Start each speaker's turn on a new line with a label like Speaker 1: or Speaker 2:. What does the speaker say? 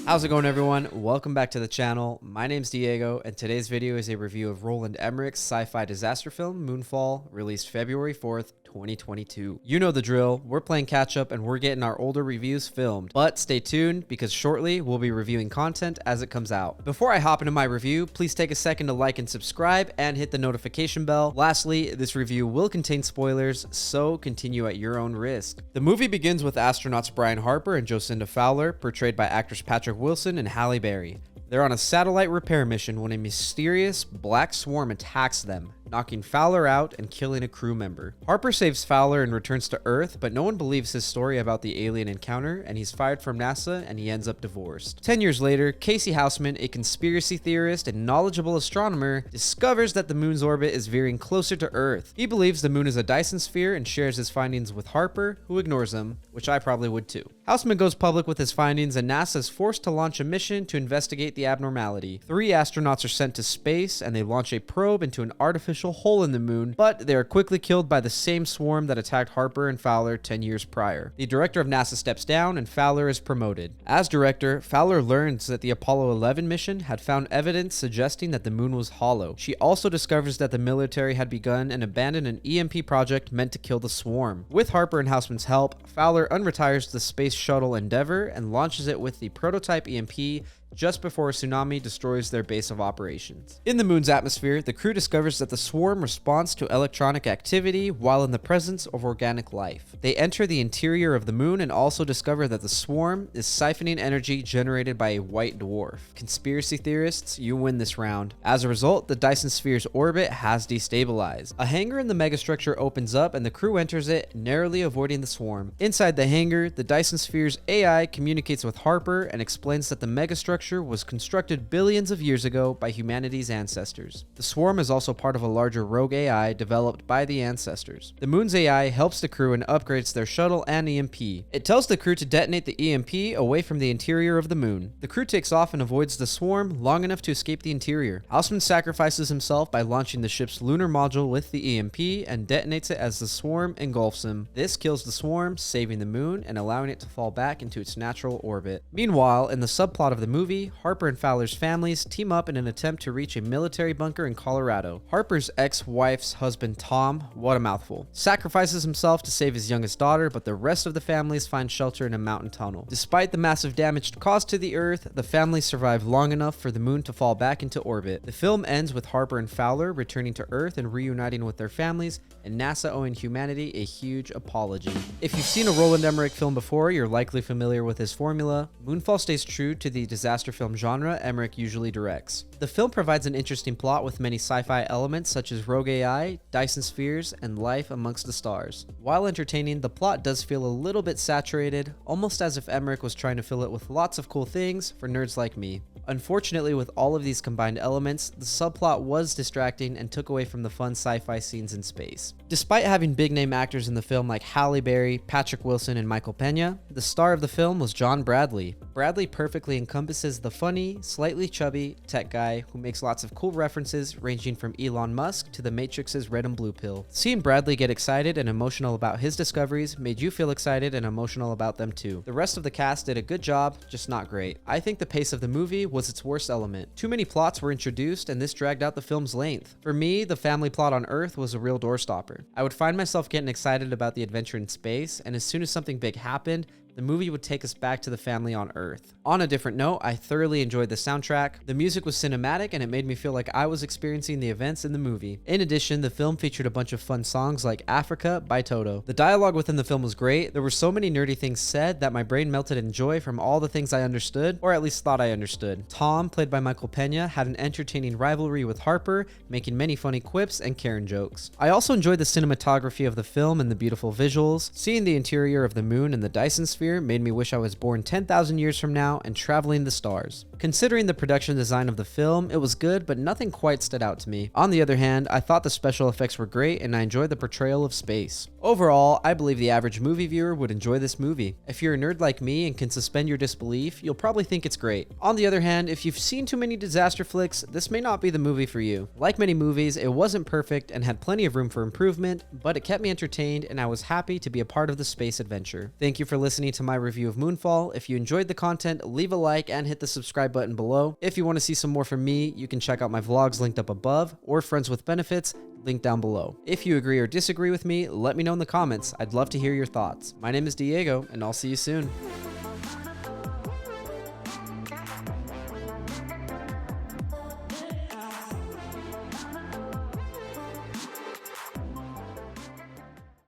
Speaker 1: How's it going, everyone? Welcome back to the channel. My name's Diego, and today's video is a review of Roland Emmerich's sci-fi disaster film, Moonfall, released February 4th, 2022. You know the drill. We're playing catch up and we're getting our older reviews filmed. But stay tuned because shortly we'll be reviewing content as it comes out. Before I hop into my review, please take a second to like and subscribe and hit the notification bell. Lastly, this review will contain spoilers, so continue at your own risk. The movie begins with astronauts Brian Harper and Jocinda Fowler, portrayed by actors Patrick Wilson and Halle Berry. They're on a satellite repair mission when a mysterious black swarm attacks them, knocking Fowler out and killing a crew member. Harper saves Fowler and returns to Earth, but no one believes his story about the alien encounter, and he's fired from NASA and he ends up divorced. 10 years later, Casey Houseman, a conspiracy theorist and knowledgeable astronomer, discovers that the moon's orbit is veering closer to Earth. He believes the moon is a Dyson sphere and shares his findings with Harper, who ignores him, which I probably would too. Houseman goes public with his findings and NASA is forced to launch a mission to investigate the abnormality. 3 astronauts are sent to space and they launch a probe into an artificial hole in the moon, but they are quickly killed by the same swarm that attacked Harper and Fowler 10 years prior. The director of NASA steps down and Fowler is promoted. As director, Fowler learns that the Apollo 11 mission had found evidence suggesting that the moon was hollow. She also discovers that the military had begun and abandoned an EMP project meant to kill the swarm. With Harper and Houseman's help, Fowler unretires the Space Shuttle Endeavour and launches it with the prototype EMP just before a tsunami destroys their base of operations. In the moon's atmosphere, the crew discovers that the swarm responds to electronic activity while in the presence of organic life. They enter the interior of the moon and also discover that the swarm is siphoning energy generated by a white dwarf. Conspiracy theorists, you win this round. As a result, the Dyson sphere's orbit has destabilized. A hangar in the megastructure opens up and the crew enters it, narrowly avoiding the swarm. Inside the hangar, the Dyson sphere's AI communicates with Harper and explains that the megastructure was constructed billions of years ago by humanity's ancestors. The swarm is also part of a larger rogue AI developed by the ancestors. The moon's AI helps the crew and upgrades their shuttle and EMP. It tells the crew to detonate the EMP away from the interior of the moon. The crew takes off and avoids the swarm long enough to escape the interior. Houseman sacrifices himself by launching the ship's lunar module with the EMP and detonates it as the swarm engulfs him. This kills the swarm, saving the moon and allowing it to fall back into its natural orbit. Meanwhile, in the subplot of the movie, Harper and Fowler's families team up in an attempt to reach a military bunker in Colorado. Harper's ex-wife's husband, Tom, what a mouthful, sacrifices himself to save his youngest daughter, but the rest of the families find shelter in a mountain tunnel. Despite the massive damage caused to the Earth, the families survive long enough for the moon to fall back into orbit. The film ends with Harper and Fowler returning to Earth and reuniting with their families, and NASA owing humanity a huge apology. If you've seen a Roland Emmerich film before, you're likely familiar with his formula. Moonfall stays true to the disaster film genre Emmerich usually directs. The film provides an interesting plot with many sci-fi elements such as rogue AI, Dyson spheres, and life amongst the stars. While entertaining, the plot does feel a little bit saturated, almost as if Emmerich was trying to fill it with lots of cool things for nerds like me. Unfortunately, with all of these combined elements, the subplot was distracting and took away from the fun sci-fi scenes in space. Despite having big-name actors in the film like Halle Berry, Patrick Wilson, and Michael Pena, the star of the film was John Bradley. Bradley perfectly encompasses the funny, slightly chubby tech guy who makes lots of cool references ranging from Elon Musk to the Matrix's red and blue pill. Seeing Bradley get excited and emotional about his discoveries made you feel excited and emotional about them too. The rest of the cast did a good job, just not great. I think the pace of the movie was its worst element. Too many plots were introduced and this dragged out the film's length. For me, the family plot on Earth was a real doorstopper. I would find myself getting excited about the adventure in space, and as soon as something big happened, the movie would take us back to the family on Earth. On a different note, I thoroughly enjoyed the soundtrack. The music was cinematic and it made me feel like I was experiencing the events in the movie. In addition, the film featured a bunch of fun songs like Africa by Toto. The dialogue within the film was great. There were so many nerdy things said that my brain melted in joy from all the things I understood, or at least thought I understood. Tom, played by Michael Pena, had an entertaining rivalry with Harper, making many funny quips and Karen jokes. I also enjoyed the cinematography of the film and the beautiful visuals. Seeing the interior of the moon and the Dyson sphere made me wish I was born 10,000 years from now and traveling the stars. Considering the production design of the film, it was good, but nothing quite stood out to me. On the other hand, I thought the special effects were great and I enjoyed the portrayal of space. Overall, I believe the average movie viewer would enjoy this movie. If you're a nerd like me and can suspend your disbelief, you'll probably think it's great. On the other hand, if you've seen too many disaster flicks, this may not be the movie for you. Like many movies, it wasn't perfect and had plenty of room for improvement, but it kept me entertained and I was happy to be a part of the space adventure. Thank you for listening to my review of Moonfall. If you enjoyed the content, leave a like and hit the subscribe button below. If you want to see some more from me, you can check out my vlogs linked up above, or Friends with Benefits, linked down below. If you agree or disagree with me, let me know in the comments. I'd love to hear your thoughts. My name is Diego, and I'll see you soon.